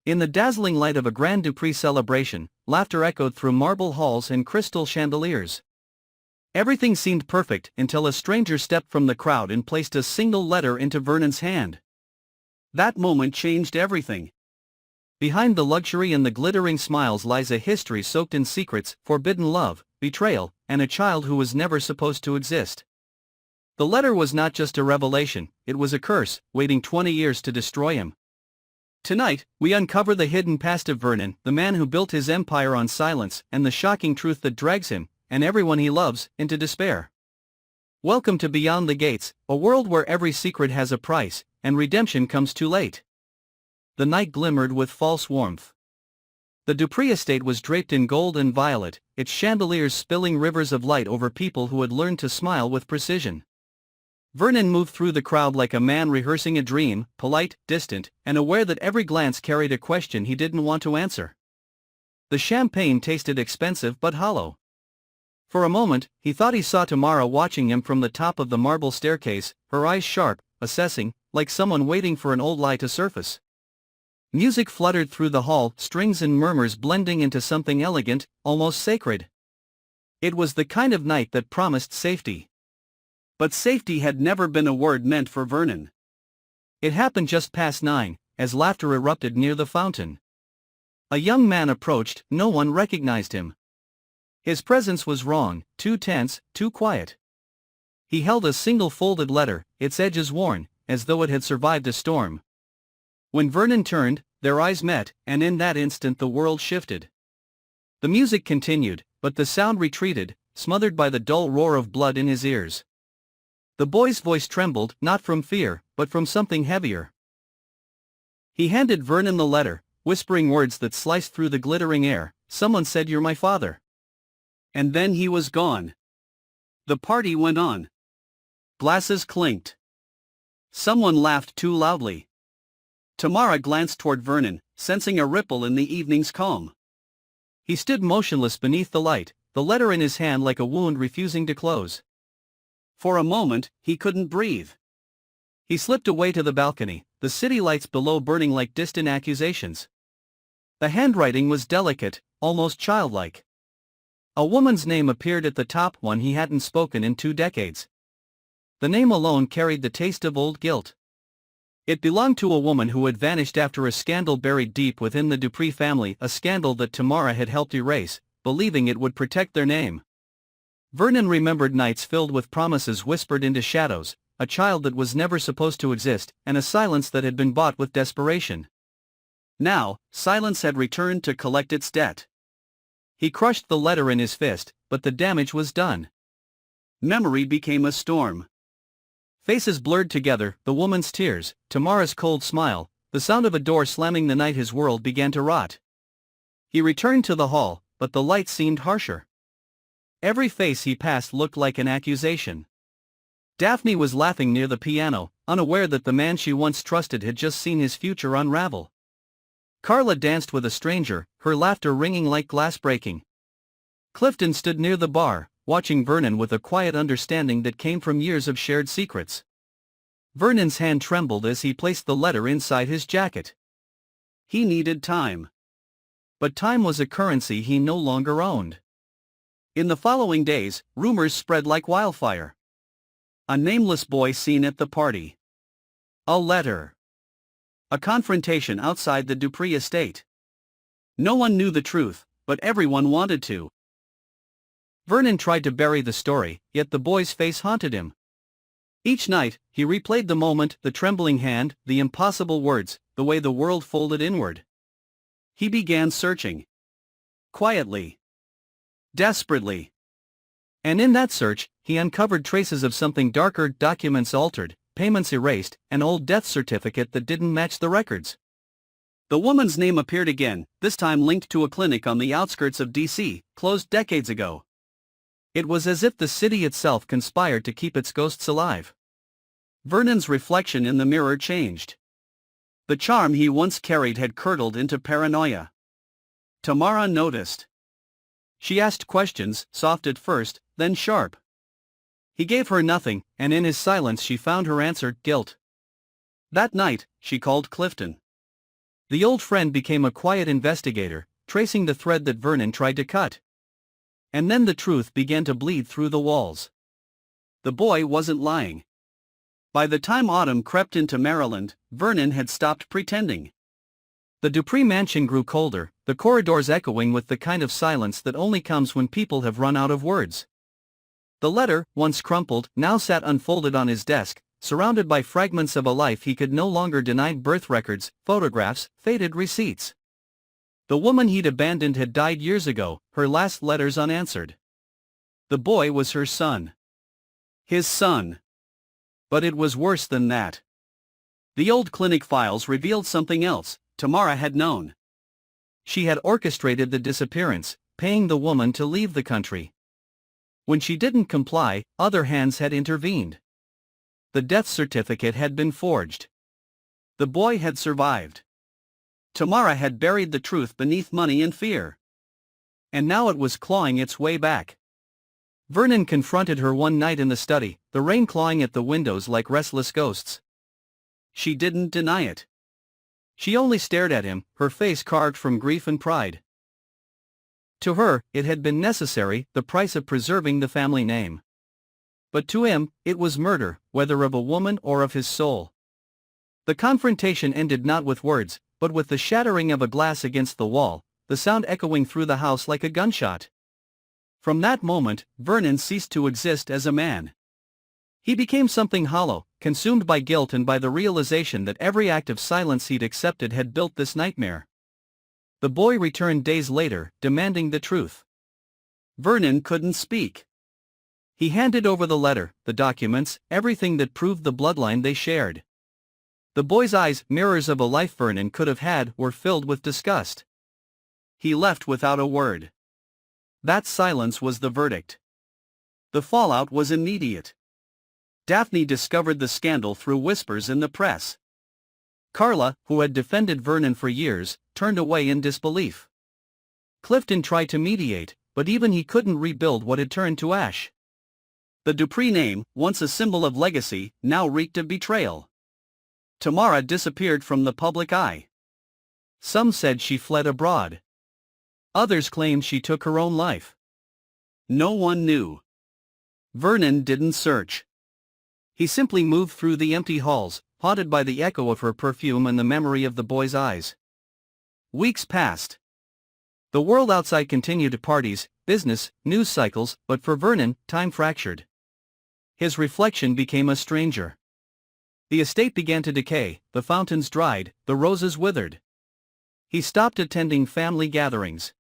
In the dazzling light of a Grand Dupree celebration, laughter echoed through marble halls and crystal chandeliers. Everything seemed perfect until a stranger stepped from the crowd and placed a single letter into Vernon's hand. That moment changed everything. Behind the luxury and the glittering smiles lies a history soaked in secrets, forbidden love, betrayal, and a child who was never supposed to exist. The letter was not just a revelation, it was a curse, waiting 20 years to destroy him. Tonight, we uncover the hidden past of Vernon, the man who built his empire on silence, and the shocking truth that drags him, and everyone he loves, into despair. Welcome to Beyond the Gates, a world where every secret has a price, and redemption comes too late. The night glimmered with false warmth. The Dupree estate was draped in gold and violet, its chandeliers spilling rivers of light over people who had learned to smile with precision. Vernon moved through the crowd like a man rehearsing a dream, polite, distant, and aware that every glance carried a question he didn't want to answer. The champagne tasted expensive but hollow. For a moment, he thought he saw Tamara watching him from the top of the marble staircase, her eyes sharp, assessing, like someone waiting for an old lie to surface. Music fluttered through the hall, strings and murmurs blending into something elegant, almost sacred. It was the kind of night that promised safety. But safety had never been a word meant for Vernon. It happened just past 9, as laughter erupted near the fountain. A young man approached, no one recognized him. His presence was wrong, too tense, too quiet. He held a single folded letter, its edges worn, as though it had survived a storm. When Vernon turned, their eyes met, and in that instant the world shifted. The music continued, but the sound retreated, smothered by the dull roar of blood in his ears. The boy's voice trembled, not from fear, but from something heavier. He handed Vernon the letter, whispering words that sliced through the glittering air. "Someone said you're my father." And then he was gone. The party went on. Glasses clinked. Someone laughed too loudly. Tamara glanced toward Vernon, sensing a ripple in the evening's calm. He stood motionless beneath the light, the letter in his hand like a wound refusing to close. For a moment, he couldn't breathe. He slipped away to the balcony, the city lights below burning like distant accusations. The handwriting was delicate, almost childlike. A woman's name appeared at the top, one he hadn't spoken in 2 decades. The name alone carried the taste of old guilt. It belonged to a woman who had vanished after a scandal buried deep within the Dupree family, a scandal that Tamara had helped erase, believing it would protect their name. Vernon remembered nights filled with promises whispered into shadows, a child that was never supposed to exist, and a silence that had been bought with desperation. Now, silence had returned to collect its debt. He crushed the letter in his fist, but the damage was done. Memory became a storm. Faces blurred together, the woman's tears, Tamara's cold smile, the sound of a door slamming the night his world began to rot. He returned to the hall, but the light seemed harsher. Every face he passed looked like an accusation. Daphne was laughing near the piano, unaware that the man she once trusted had just seen his future unravel. Carla danced with a stranger, her laughter ringing like glass breaking. Clifton stood near the bar, watching Vernon with a quiet understanding that came from years of shared secrets. Vernon's hand trembled as he placed the letter inside his jacket. He needed time. But time was a currency he no longer owned. In the following days, rumors spread like wildfire. A nameless boy seen at the party. A letter. A confrontation outside the Dupree estate. No one knew the truth, but everyone wanted to. Vernon tried to bury the story, yet the boy's face haunted him. Each night, he replayed the moment, the trembling hand, the impossible words, the way the world folded inward. He began searching. Quietly. Desperately. And in that search, he uncovered traces of something darker, documents altered, payments erased, an old death certificate that didn't match the records. The woman's name appeared again, this time linked to a clinic on the outskirts of D.C., closed decades ago. It was as if the city itself conspired to keep its ghosts alive. Vernon's reflection in the mirror changed. The charm he once carried had curdled into paranoia. Tamara noticed. She asked questions, soft at first, then sharp. He gave her nothing, and in his silence she found her answer: guilt. That night, she called Clifton. The old friend became a quiet investigator, tracing the thread that Vernon tried to cut. And then the truth began to bleed through the walls. The boy wasn't lying. By the time autumn crept into Maryland, Vernon had stopped pretending. The Dupree mansion grew colder, the corridors echoing with the kind of silence that only comes when people have run out of words. The letter, once crumpled, now sat unfolded on his desk, surrounded by fragments of a life he could no longer deny: birth records, photographs, faded receipts. The woman he'd abandoned had died years ago, her last letters unanswered. The boy was her son. His son. But it was worse than that. The old clinic files revealed something else. Tamara had known. She had orchestrated the disappearance, paying the woman to leave the country. When she didn't comply, other hands had intervened. The death certificate had been forged. The boy had survived. Tamara had buried the truth beneath money and fear. And now it was clawing its way back. Vernon confronted her one night in the study, the rain clawing at the windows like restless ghosts. She didn't deny it. She only stared at him, her face carved from grief and pride. To her, it had been necessary, the price of preserving the family name. But to him, it was murder, whether of a woman or of his soul. The confrontation ended not with words, but with the shattering of a glass against the wall, the sound echoing through the house like a gunshot. From that moment, Vernon ceased to exist as a man. He became something hollow, consumed by guilt and by the realization that every act of silence he'd accepted had built this nightmare. The boy returned days later, demanding the truth. Vernon couldn't speak. He handed over the letter, the documents, everything that proved the bloodline they shared. The boy's eyes, mirrors of a life Vernon could have had, were filled with disgust. He left without a word. That silence was the verdict. The fallout was immediate. Daphne discovered the scandal through whispers in the press. Carla, who had defended Vernon for years, turned away in disbelief. Clifton tried to mediate, but even he couldn't rebuild what had turned to ash. The Dupree name, once a symbol of legacy, now reeked of betrayal. Tamara disappeared from the public eye. Some said she fled abroad. Others claimed she took her own life. No one knew. Vernon didn't search. He simply moved through the empty halls, haunted by the echo of her perfume and the memory of the boy's eyes. Weeks passed. The world outside continued: parties, business, news cycles, but for Vernon, time fractured. His reflection became a stranger. The estate began to decay, the fountains dried, the roses withered. He stopped attending family gatherings.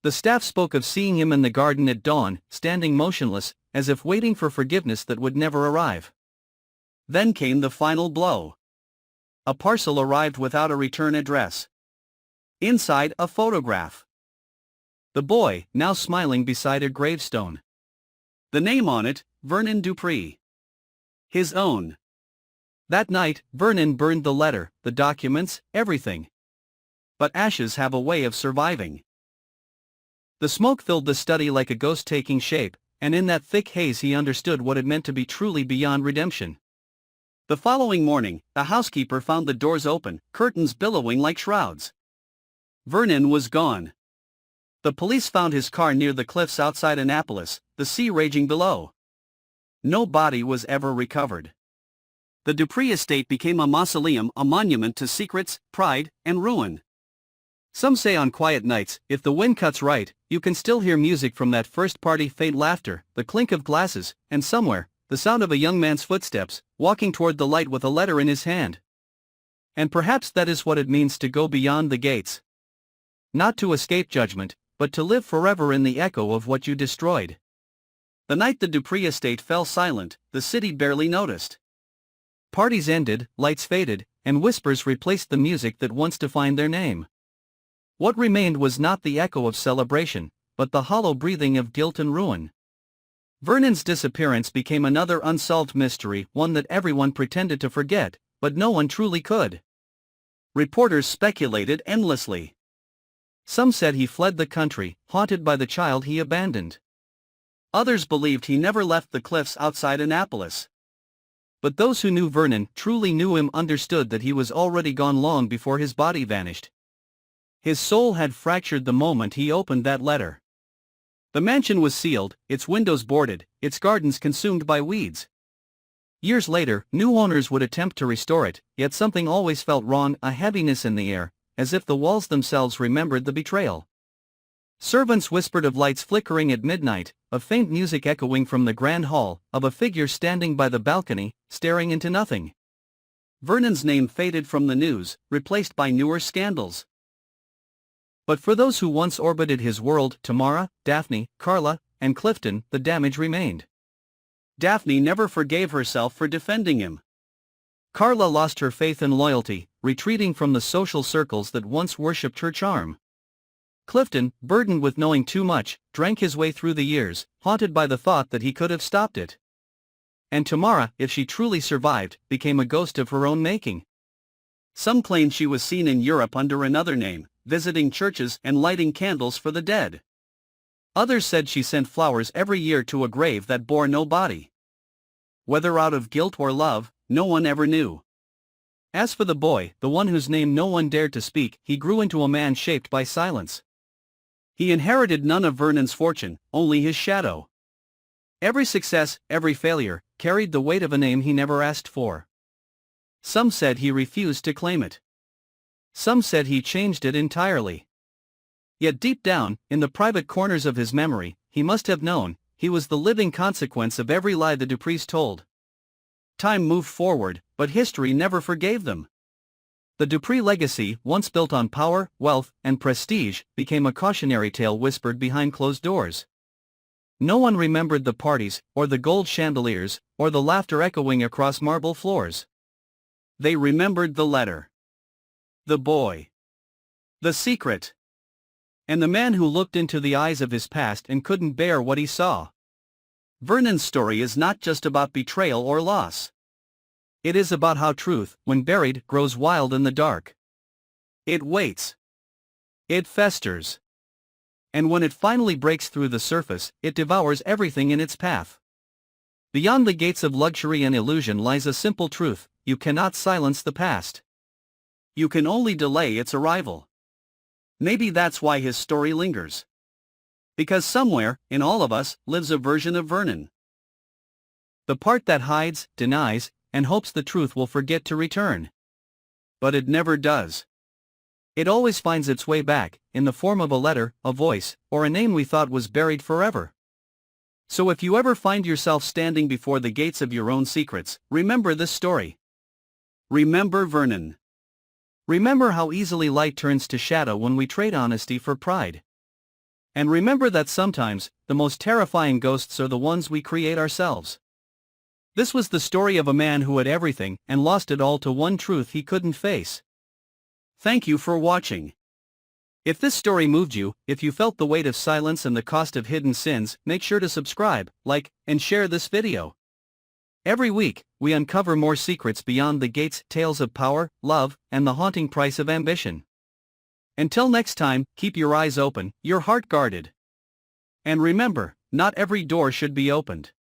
The staff spoke of seeing him in the garden at dawn, standing motionless, as if waiting for forgiveness that would never arrive. Then came the final blow. A parcel arrived without a return address. Inside, a photograph. The boy, now smiling beside a gravestone. The name on it, Vernon Dupree. His own. That night, Vernon burned the letter, the documents, everything. But ashes have a way of surviving. The smoke filled the study like a ghost taking shape, and in that thick haze he understood what it meant to be truly beyond redemption. The following morning, the housekeeper found the doors open, curtains billowing like shrouds. Vernon was gone. The police found his car near the cliffs outside Annapolis, the sea raging below. No body was ever recovered. The Dupree estate became a mausoleum, a monument to secrets, pride, and ruin. Some say on quiet nights, if the wind cuts right, you can still hear music from that first party: faint laughter, the clink of glasses, and somewhere, the sound of a young man's footsteps, walking toward the light with a letter in his hand. And perhaps that is what it means to go beyond the gates. Not to escape judgment, but to live forever in the echo of what you destroyed. The night the Dupree estate fell silent, the city barely noticed. Parties ended, lights faded, and whispers replaced the music that once defined their name. What remained was not the echo of celebration, but the hollow breathing of guilt and ruin. Vernon's disappearance became another unsolved mystery, one that everyone pretended to forget, but no one truly could. Reporters speculated endlessly. Some said he fled the country, haunted by the child he abandoned. Others believed he never left the cliffs outside Annapolis. But those who knew Vernon truly knew him understood that he was already gone long before his body vanished. His soul had fractured the moment he opened that letter. The mansion was sealed, its windows boarded, its gardens consumed by weeds. Years later, new owners would attempt to restore it, yet something always felt wrong, a heaviness in the air, as if the walls themselves remembered the betrayal. Servants whispered of lights flickering at midnight, of faint music echoing from the grand hall, of a figure standing by the balcony, staring into nothing. Vernon's name faded from the news, replaced by newer scandals. But for those who once orbited his world, Tamara, Daphne, Carla, and Clifton, the damage remained. Daphne never forgave herself for defending him. Carla lost her faith and loyalty, retreating from the social circles that once worshipped her charm. Clifton, burdened with knowing too much, drank his way through the years, haunted by the thought that he could have stopped it. And Tamara, if she truly survived, became a ghost of her own making. Some claimed she was seen in Europe under another name, visiting churches and lighting candles for the dead. Others said she sent flowers every year to a grave that bore no body. Whether out of guilt or love, no one ever knew. As for the boy, the one whose name no one dared to speak, he grew into a man shaped by silence. He inherited none of Vernon's fortune, only his shadow. Every success, every failure, carried the weight of a name he never asked for. Some said he refused to claim it. Some said he changed it entirely. Yet deep down, in the private corners of his memory, he must have known, he was the living consequence of every lie the Duprees told. Time moved forward, but history never forgave them. The Dupree legacy, once built on power, wealth, and prestige, became a cautionary tale whispered behind closed doors. No one remembered the parties, or the gold chandeliers, or the laughter echoing across marble floors. They remembered the letter. The boy. The secret. And the man who looked into the eyes of his past and couldn't bear what he saw. Vernon's story is not just about betrayal or loss. It is about how truth, when buried, grows wild in the dark. It waits. It festers. And when it finally breaks through the surface, it devours everything in its path. Beyond the gates of luxury and illusion lies a simple truth: you cannot silence the past. You can only delay its arrival. Maybe that's why his story lingers. Because somewhere, in all of us, lives a version of Vernon. The part that hides, denies, and hopes the truth will forget to return. But it never does. It always finds its way back, in the form of a letter, a voice, or a name we thought was buried forever. So if you ever find yourself standing before the gates of your own secrets, remember this story. Remember Vernon. Remember how easily light turns to shadow when we trade honesty for pride. And remember that sometimes, the most terrifying ghosts are the ones we create ourselves. This was the story of a man who had everything and lost it all to one truth he couldn't face. Thank you for watching. If this story moved you, if you felt the weight of silence and the cost of hidden sins, make sure to subscribe, like, and share this video. Every week, we uncover more secrets beyond the gates, tales of power, love, and the haunting price of ambition. Until next time, keep your eyes open, your heart guarded. And remember, not every door should be opened.